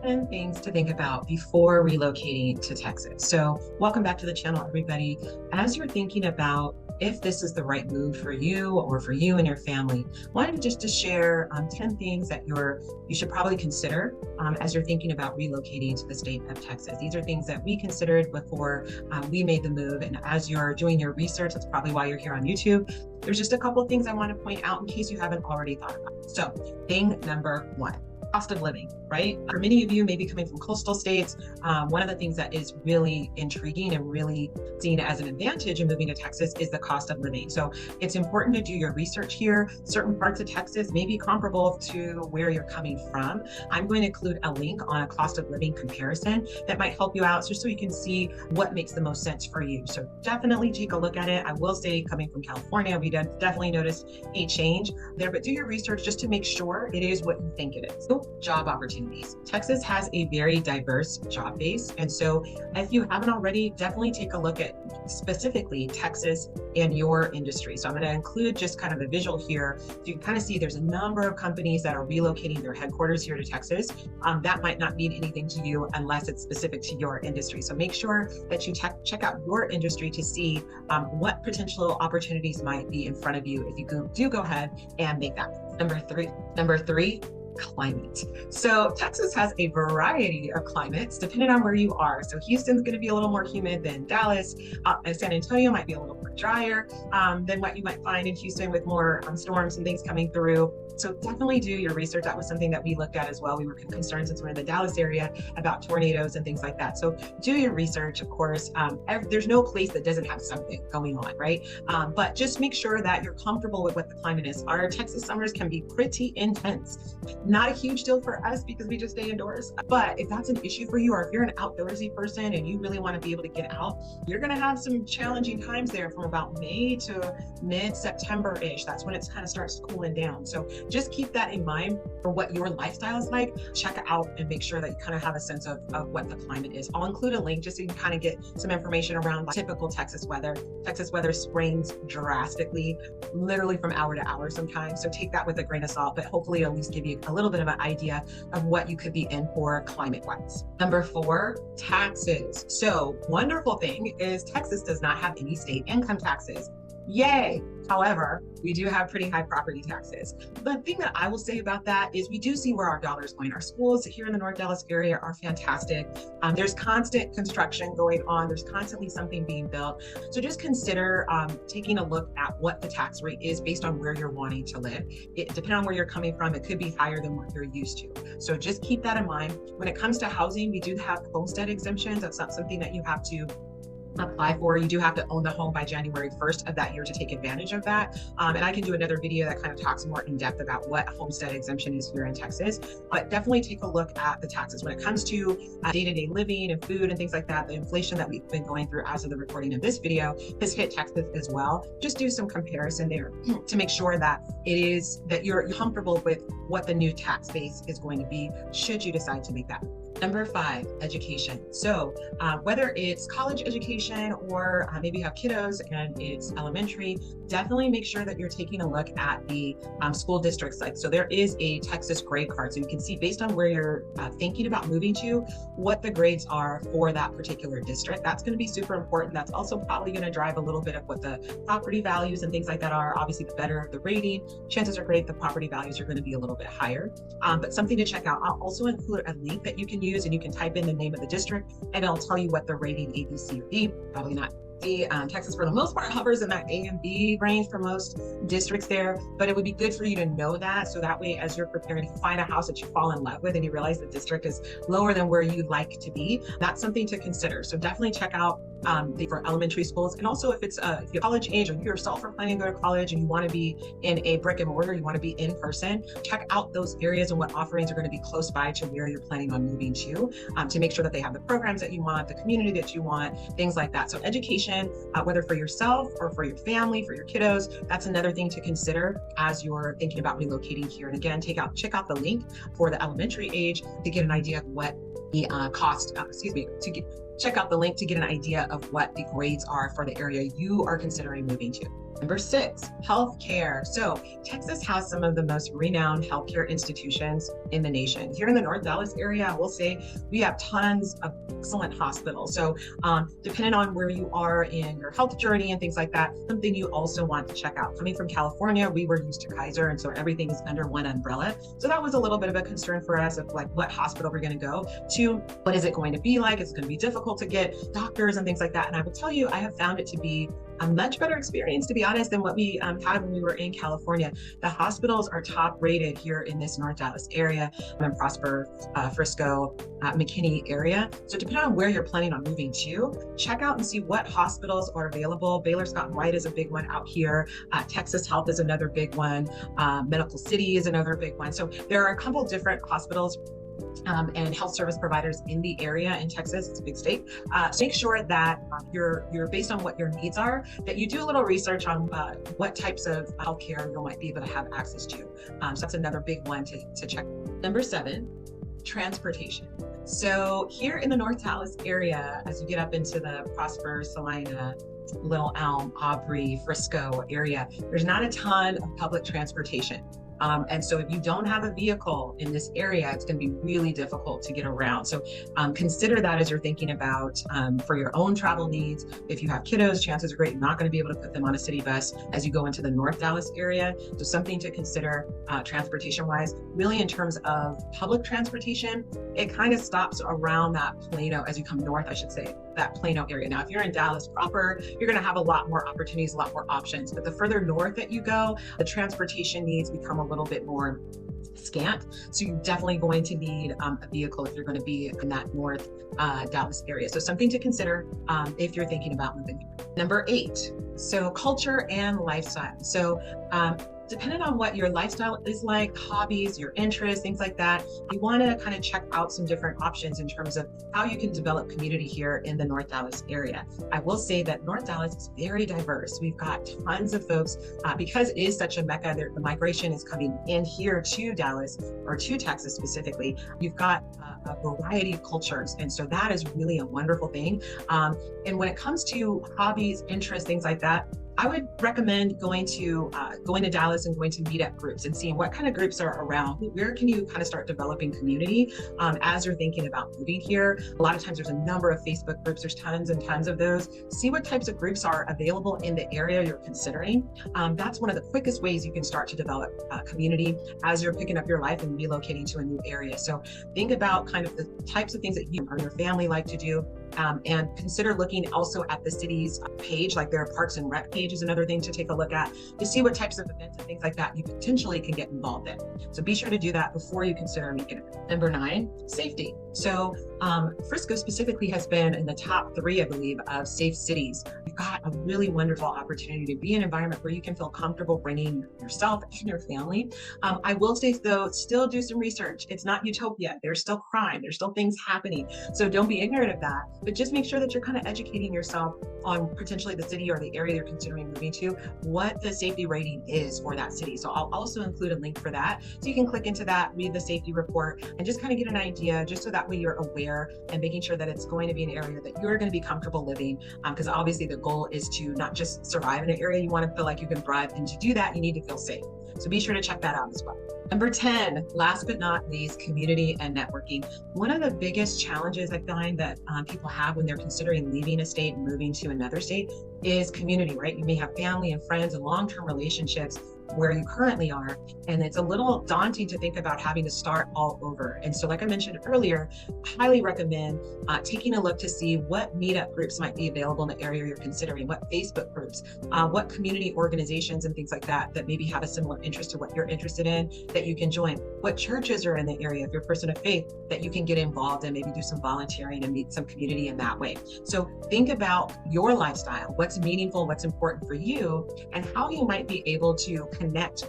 10 things to think about before relocating to Texas. So, welcome back to the channel, everybody. As you're thinking about if this is the right move for you or for you and your family, wanted just to share 10 things that you should probably consider as you're thinking about relocating to the state of Texas. These are things that we considered before we made the move. And as you're doing your research, that's probably why you're here on YouTube. There's just a couple of things I want to point out in case you haven't already thought about it. So, thing number one. Cost of living, right? For many of you, maybe coming from coastal states, one of the things that is really intriguing and really seen as an advantage in moving to Texas is the cost of living. So it's important to do your research here. Certain parts of Texas may be comparable to where you're coming from. I'm going to include a link on a cost of living comparison that might help you out just so you can see what makes the most sense for you. So definitely take a look at it. I will say, coming from California, we definitely noticed a change there, but do your research just to make sure it is what you think it is. So, job opportunities. Texas has a very diverse job base. And so if you haven't already, definitely take a look at specifically Texas and your industry. So I'm going to include just kind of a visual here. So you can kind of see there's a number of companies that are relocating their headquarters here to Texas. That might not mean anything to you unless it's specific to your industry. So make sure that you check out your industry to see what potential opportunities might be in front of you if you do go ahead and make that. Number three, climate. So Texas has a variety of climates depending on where you are. So Houston's going to be a little more humid than Dallas, and San Antonio might be a little more drier than what you might find in Houston with more storms and things coming through. So definitely do your research. That was something that we looked at as well. We were concerned since we're in the Dallas area about tornadoes and things like that. So do your research, of course. There's no place that doesn't have something going on, right? But just make sure that you're comfortable with what the climate is. Our Texas summers can be pretty intense. Not a huge deal for us because we just stay indoors. But if that's an issue for you, or if you're an outdoorsy person and you really want to be able to get out, you're going to have some challenging times there from about May to mid-September-ish. That's when it kind of starts cooling down. So just keep that in mind for what your lifestyle is like. Check out and make sure that you kind of have a sense of what the climate is. I'll include a link just so you can kind of get some information around typical Texas weather. Texas weather springs drastically, literally from hour to hour sometimes. So take that with a grain of salt, but hopefully at least give you a little bit of an idea of what you could be in for climate-wise. Number four, taxes. So wonderful thing is Texas does not have any state income taxes. Yay! However, we do have pretty high property taxes. The thing that I will say about that is we do see where our dollar is going. Our schools here in the North Dallas area are fantastic. There's constant construction going on. There's constantly something being built. So just consider taking a look at what the tax rate is based on where you're wanting to live. Depending on where you're coming from, it could be higher than what you're used to. So just keep that in mind. When it comes to housing, we do have homestead exemptions. That's not something that you have to apply for. You do have to own the home by January 1st of that year to take advantage of that. And I can do another video that kind of talks more in depth about what a homestead exemption is here in Texas. But definitely take a look at the taxes. When it comes to day-to-day living and food and things like that, the inflation that we've been going through as of the recording of this video has hit Texas as well. Just do some comparison there to make sure that you're comfortable with what the new tax base is going to be should you decide to make that. Number five, education. So whether it's college education or maybe you have kiddos and it's elementary, definitely make sure that you're taking a look at the school district site. So there is a Texas grade card. So you can see based on where you're thinking about moving to, what the grades are for that particular district. That's going to be super important. That's also probably going to drive a little bit of what the property values and things like that are. Obviously, the better the rating, chances are great the property values are going to be a little bit higher. But something to check out. I'll also include a link that you can use, and you can type in the name of the district and it'll tell you what the rating A, B, C, or D, probably not D. Texas for the most part hovers in that A and B range for most districts there, but it would be good for you to know that. So that way, as you're preparing to find a house that you fall in love with and you realize the district is lower than where you'd like to be, that's something to consider. So definitely check out for elementary schools. And also if you're college age or you yourself are planning to go to college and you want to be in a brick and mortar, you want to be in person, check out those areas and what offerings are going to be close by to where you're planning on moving to make sure that they have the programs that you want, the community that you want, things like that. So education, whether for yourself or for your family, for your kiddos, that's another thing to consider as you're thinking about relocating here. And again, check out the link for the elementary age to get an idea of what the check out the link to get an idea of what the grades are for the area you are considering moving to. Number 6, healthcare. So Texas has some of the most renowned healthcare institutions in the nation. Here in the North Dallas area, I will say we have tons of excellent hospitals. So depending on where you are in your health journey and things like that, something you also want to check out. Coming from California, we were used to Kaiser, and so everything is under one umbrella. So that was a little bit of a concern for us of like what hospital we're going to go to. What is it going to be like? It's going to be difficult to get doctors and things like that. And I will tell you, I have found it to be a much better experience, to be honest, than what we had when we were in California. The hospitals are top rated here in this North Dallas area, in Prosper, Frisco, McKinney area. So depending on where you're planning on moving to, check out and see what hospitals are available. Baylor Scott and White is a big one out here. Texas Health is another big one. Medical City is another big one. So there are a couple different hospitals and health service providers in the area in Texas. It's a big state. So make sure that you're based on what your needs are, that you do a little research on what types of healthcare you might be able to have access to. So that's another big one to check. Number 7, transportation. So here in the North Dallas area, as you get up into the Prosper, Salina, Little Elm, Aubrey, Frisco area, there's not a ton of public transportation. And so if you don't have a vehicle in this area, it's going to be really difficult to get around. So consider that as you're thinking about for your own travel needs. If you have kiddos, chances are great you're not going to be able to put them on a city bus as you go into the North Dallas area. So something to consider transportation wise. Really in terms of public transportation, it kind of stops around that Plano as you come north, I should say, that Plano area. Now, if you're in Dallas proper, you're going to have a lot more opportunities, a lot more options. But the further north that you go, the transportation needs become a little bit more scant. So you're definitely going to need a vehicle if you're going to be in that North Dallas area. So something to consider if you're thinking about moving here. Number 8, so culture and lifestyle. So depending on what your lifestyle is like, hobbies, your interests, things like that, you want to kind of check out some different options in terms of how you can develop community here in the North Dallas area. I will say that North Dallas is very diverse. We've got tons of folks because it is such a mecca. The migration is coming in here to Dallas or to Texas specifically. You've got a variety of cultures, and so that is really a wonderful thing. And when it comes to hobbies, interests, things like that, I would recommend going to Dallas and going to meetup groups and seeing what kind of groups are around. Where can you kind of start developing community as you're thinking about moving here? A lot of times there's a number of Facebook groups. There's tons and tons of those. See what types of groups are available in the area you're considering. That's one of the quickest ways you can start to develop community as you're picking up your life and relocating to a new area. So think about kind of the types of things that you or your family like to do. And consider looking also at the city's page, like their Parks and Rec page is another thing to take a look at to see what types of events and things like that you potentially can get involved in. So be sure to do that before you consider making it. Number 9, safety. So Frisco specifically has been in the top 3, I believe, of safe cities. You've got a really wonderful opportunity to be in an environment where you can feel comfortable bringing yourself and your family. I will say though, still do some research. It's not utopia. There's still crime. There's still things happening. So don't be ignorant of that, but just make sure that you're kind of educating yourself on potentially the city or the area you're considering moving to, what the safety rating is for that city. So I'll also include a link for that. So you can click into that, read the safety report, and just kind of get an idea, just so that way you're aware and making sure that it's going to be an area that you're going to be comfortable living. Because obviously the goal is to not just survive in an area, you want to feel like you can thrive. And to do that, you need to feel safe. So be sure to check that out as well. Number 10, last but not least, community and networking. One of the biggest challenges I find that people have when they're considering leaving a state and moving to another state is community, right? You may have family and friends and long-term relationships where you currently are, and it's a little daunting to think about having to start all over. And so like I mentioned earlier, I highly recommend taking a look to see what meetup groups might be available in the area you're considering, what Facebook groups, what community organizations and things like that that maybe have a similar interest to what you're interested in that you can join, what churches are in the area if you're a person of faith that you can get involved in, maybe do some volunteering and meet some community in that way. So think about your lifestyle, what's meaningful, what's important for you, and how you might be able to connect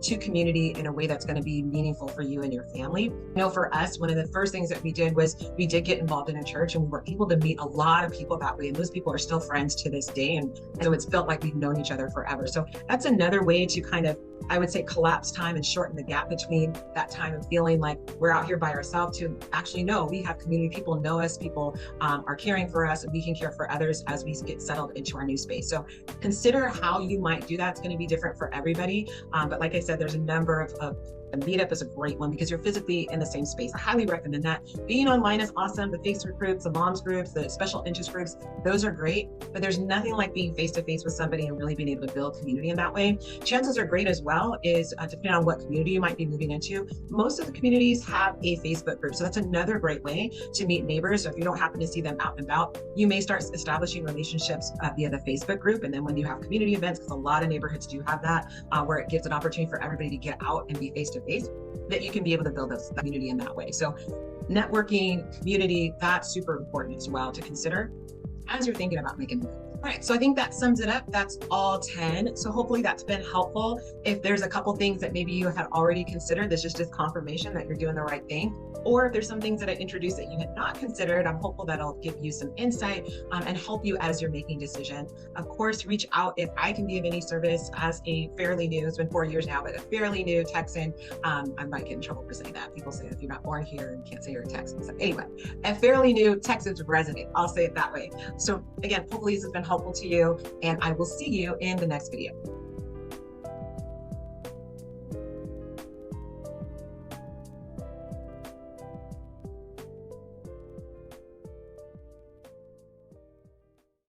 to community in a way that's going to be meaningful for you and your family. You know, for us, one of the first things that we did was we did get involved in a church, and we were able to meet a lot of people that way. And those people are still friends to this day. And so it's felt like we've known each other forever. So that's another way to kind of I would say, collapse time and shorten the gap between that time of feeling like we're out here by ourselves to actually know we have community, people know us, people are caring for us, and we can care for others as we get settled into our new space. So consider how you might do that. It's going to be different for everybody. But like I said, there's a number of a meetup is a great one because you're physically in the same space. I highly recommend that. Being online is awesome. The Facebook groups, the moms groups, the special interest groups, those are great. But there's nothing like being face to face with somebody and really being able to build community in that way. Chances are great as well is depending on what community you might be moving into. Most of the communities have a Facebook group. So that's another great way to meet neighbors. So if you don't happen to see them out and about, you may start establishing relationships via the Facebook group. And then when you have community events, because a lot of neighborhoods do have that, where it gives an opportunity for everybody to get out and be face to face, that you can be able to build a community in that way. So networking, community, that's super important as well to consider as you're thinking about making moves. All right, so I think that sums it up. That's all 10. So hopefully that's been helpful. If there's a couple things that maybe you had already considered, this is just confirmation that you're doing the right thing. Or if there's some things that I introduced that you had not considered, I'm hopeful that'll give you some insight and help you as you're making decisions. Of course, reach out if I can be of any service as a fairly new, it's been 4 years now, but a fairly new Texan. I might get in trouble for saying that. People say if you're not born here, you can't say you're a Texan. So anyway, a fairly new Texas resident, I'll say it that way. So again, hopefully this has been helpful to you, and I will see you in the next video.